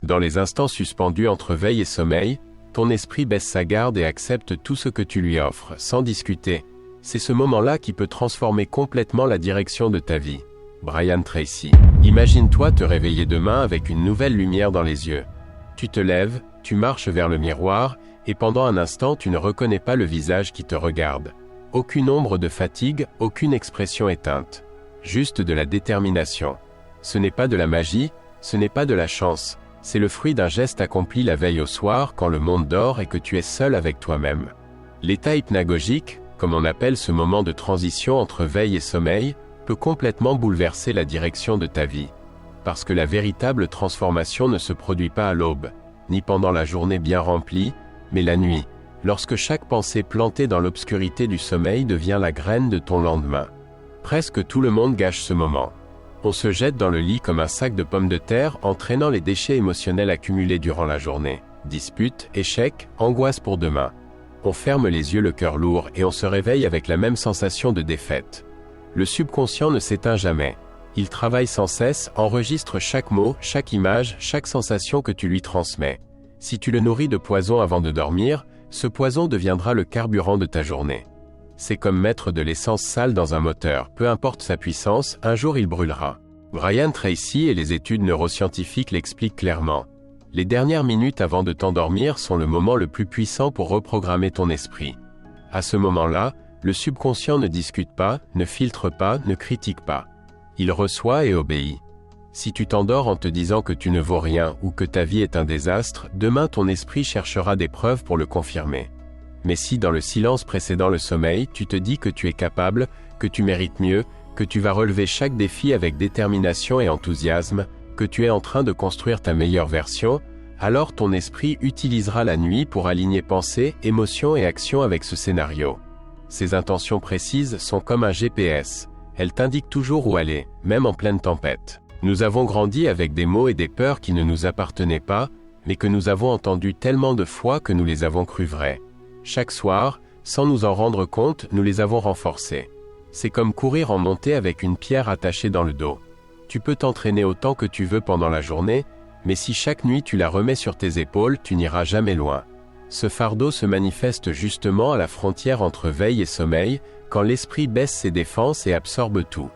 Dans les instants suspendus entre veille et sommeil, ton esprit baisse sa garde et accepte tout ce que tu lui offres, sans discuter. C'est ce moment-là qui peut transformer complètement la direction de ta vie. Brian Tracy. Imagine-toi te réveiller demain avec une nouvelle lumière dans les yeux. Tu te lèves, tu marches vers le miroir, et pendant un instant tu ne reconnais pas le visage qui te regarde. Aucune ombre de fatigue, aucune expression éteinte. Juste de la détermination. Ce n'est pas de la magie, ce n'est pas de la chance. C'est le fruit d'un geste accompli la veille au soir quand le monde dort et que tu es seul avec toi-même. L'état hypnagogique, comme on appelle ce moment de transition entre veille et sommeil, peut complètement bouleverser la direction de ta vie. Parce que la véritable transformation ne se produit pas à l'aube, ni pendant la journée bien remplie, mais la nuit, lorsque chaque pensée plantée dans l'obscurité du sommeil devient la graine de ton lendemain. Presque tout le monde gâche ce moment. On se jette dans le lit comme un sac de pommes de terre, entraînant les déchets émotionnels accumulés durant la journée. Disputes, échecs, angoisse pour demain. On ferme les yeux le cœur lourd et on se réveille avec la même sensation de défaite. Le subconscient ne s'éteint jamais. Il travaille sans cesse, enregistre chaque mot, chaque image, chaque sensation que tu lui transmets. Si tu le nourris de poison avant de dormir, ce poison deviendra le carburant de ta journée. C'est comme mettre de l'essence sale dans un moteur, peu importe sa puissance, un jour il brûlera. Brian Tracy et les études neuroscientifiques l'expliquent clairement. Les dernières minutes avant de t'endormir sont le moment le plus puissant pour reprogrammer ton esprit. À ce moment-là, le subconscient ne discute pas, ne filtre pas, ne critique pas. Il reçoit et obéit. Si tu t'endors en te disant que tu ne vaux rien ou que ta vie est un désastre, demain ton esprit cherchera des preuves pour le confirmer. Mais si dans le silence précédant le sommeil, tu te dis que tu es capable, que tu mérites mieux, que tu vas relever chaque défi avec détermination et enthousiasme, que tu es en train de construire ta meilleure version, alors ton esprit utilisera la nuit pour aligner pensée, émotion et action avec ce scénario. Ces intentions précises sont comme un GPS. Elles t'indiquent toujours où aller, même en pleine tempête. Nous avons grandi avec des mots et des peurs qui ne nous appartenaient pas, mais que nous avons entendus tellement de fois que nous les avons crus vrais. Chaque soir, sans nous en rendre compte, nous les avons renforcés. C'est comme courir en montée avec une pierre attachée dans le dos. Tu peux t'entraîner autant que tu veux pendant la journée, mais si chaque nuit tu la remets sur tes épaules, tu n'iras jamais loin. Ce fardeau se manifeste justement à la frontière entre veille et sommeil, quand l'esprit baisse ses défenses et absorbe tout.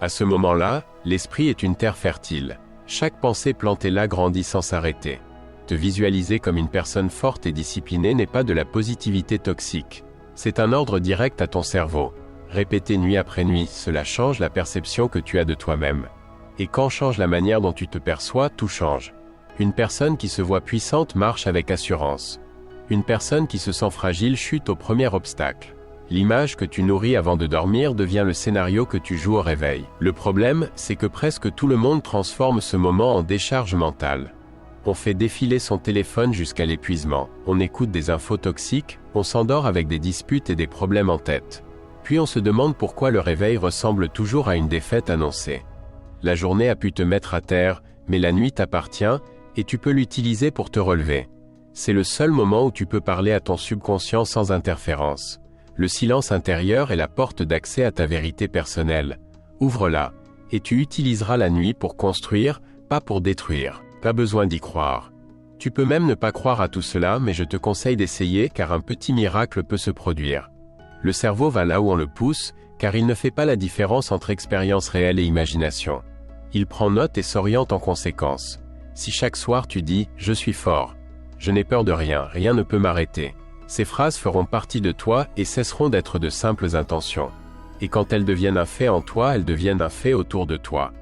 À ce moment-là, l'esprit est une terre fertile. Chaque pensée plantée là grandit sans s'arrêter. Te visualiser comme une personne forte et disciplinée n'est pas de la positivité toxique. C'est un ordre direct à ton cerveau. Répéter nuit après nuit, cela change la perception que tu as de toi-même. Et quand change la manière dont tu te perçois, tout change. Une personne qui se voit puissante marche avec assurance. Une personne qui se sent fragile chute au premier obstacle. L'image que tu nourris avant de dormir devient le scénario que tu joues au réveil. Le problème, c'est que presque tout le monde transforme ce moment en décharge mentale. On fait défiler son téléphone jusqu'à l'épuisement, on écoute des infos toxiques, on s'endort avec des disputes et des problèmes en tête. Puis on se demande pourquoi le réveil ressemble toujours à une défaite annoncée. La journée a pu te mettre à terre, mais la nuit t'appartient, et tu peux l'utiliser pour te relever. C'est le seul moment où tu peux parler à ton subconscient sans interférence. Le silence intérieur est la porte d'accès à ta vérité personnelle. Ouvre-la, et tu utiliseras la nuit pour construire, pas pour détruire. Pas besoin d'y croire. Tu peux même ne pas croire à tout cela, mais je te conseille d'essayer car un petit miracle peut se produire. Le cerveau va là où on le pousse, car il ne fait pas la différence entre expérience réelle et imagination. Il prend note et s'oriente en conséquence. Si chaque soir tu dis « Je suis fort »,« Je n'ai peur de rien, rien ne peut m'arrêter », ces phrases feront partie de toi et cesseront d'être de simples intentions. Et quand elles deviennent un fait en toi, elles deviennent un fait autour de toi.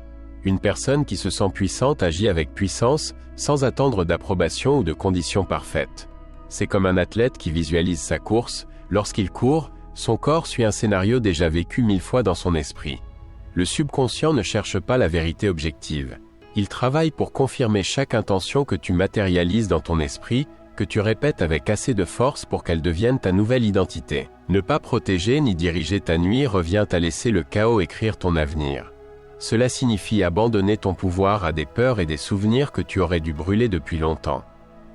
Une personne qui se sent puissante agit avec puissance, sans attendre d'approbation ou de conditions parfaites. C'est comme un athlète qui visualise sa course, lorsqu'il court, son corps suit un scénario déjà vécu 1000 fois dans son esprit. Le subconscient ne cherche pas la vérité objective. Il travaille pour confirmer chaque intention que tu matérialises dans ton esprit, que tu répètes avec assez de force pour qu'elle devienne ta nouvelle identité. Ne pas protéger ni diriger ta nuit revient à laisser le chaos écrire ton avenir. Cela signifie abandonner ton pouvoir à des peurs et des souvenirs que tu aurais dû brûler depuis longtemps.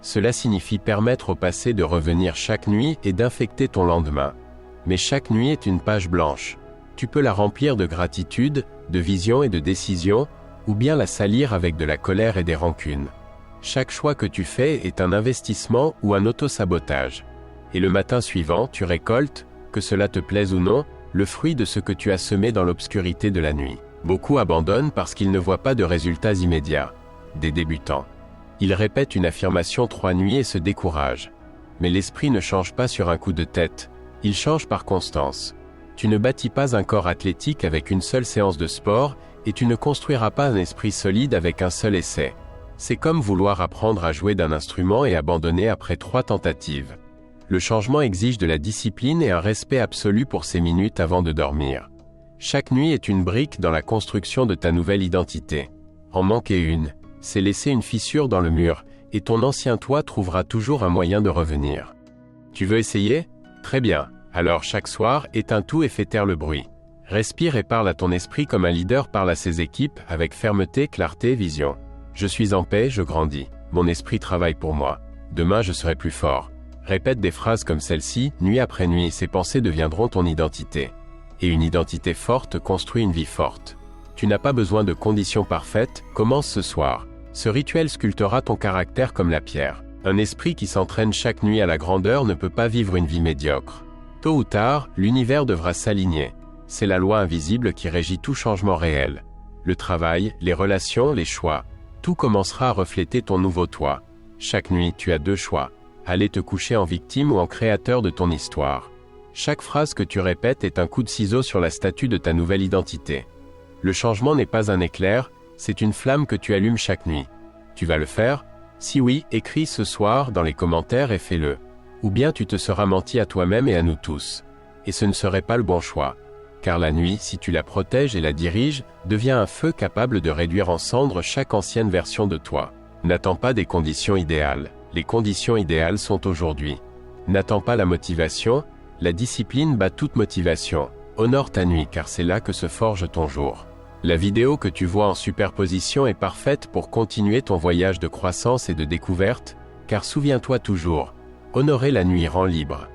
Cela signifie permettre au passé de revenir chaque nuit et d'infecter ton lendemain. Mais chaque nuit est une page blanche. Tu peux la remplir de gratitude, de vision et de décision, ou bien la salir avec de la colère et des rancunes. Chaque choix que tu fais est un investissement ou un autosabotage. Et le matin suivant, tu récoltes, que cela te plaise ou non, le fruit de ce que tu as semé dans l'obscurité de la nuit. Beaucoup abandonnent parce qu'ils ne voient pas de résultats immédiats. Des débutants. Ils répètent une affirmation 3 nuits et se découragent. Mais l'esprit ne change pas sur un coup de tête, il change par constance. Tu ne bâtis pas un corps athlétique avec une seule séance de sport, et tu ne construiras pas un esprit solide avec un seul essai. C'est comme vouloir apprendre à jouer d'un instrument et abandonner après 3 tentatives. Le changement exige de la discipline et un respect absolu pour ces minutes avant de dormir. Chaque nuit est une brique dans la construction de ta nouvelle identité. En manquer une, c'est laisser une fissure dans le mur, et ton ancien toi trouvera toujours un moyen de revenir. Tu veux essayer? Très bien. Alors chaque soir, éteins tout et fais taire le bruit. Respire et parle à ton esprit comme un leader parle à ses équipes, avec fermeté, clarté, vision. Je suis en paix, je grandis. Mon esprit travaille pour moi. Demain je serai plus fort. Répète des phrases comme celle-ci, nuit après nuit, ces pensées deviendront ton identité. Et une identité forte construit une vie forte. Tu n'as pas besoin de conditions parfaites, commence ce soir. Ce rituel sculptera ton caractère comme la pierre. Un esprit qui s'entraîne chaque nuit à la grandeur ne peut pas vivre une vie médiocre. Tôt ou tard, l'univers devra s'aligner. C'est la loi invisible qui régit tout changement réel. Le travail, les relations, les choix. Tout commencera à refléter ton nouveau toi. Chaque nuit, tu as 2 choix. Aller te coucher en victime ou en créateur de ton histoire. Chaque phrase que tu répètes est un coup de ciseau sur la statue de ta nouvelle identité. Le changement n'est pas un éclair, c'est une flamme que tu allumes chaque nuit. Tu vas le faire? Si oui, écris ce soir dans les commentaires et fais-le. Ou bien tu te seras menti à toi-même et à nous tous. Et ce ne serait pas le bon choix. Car la nuit, si tu la protèges et la diriges, devient un feu capable de réduire en cendres chaque ancienne version de toi. N'attends pas des conditions idéales. Les conditions idéales sont aujourd'hui. N'attends pas la motivation, la discipline bat toute motivation. Honore ta nuit car c'est là que se forge ton jour. La vidéo que tu vois en superposition est parfaite pour continuer ton voyage de croissance et de découverte, car souviens-toi toujours, honorer la nuit rend libre.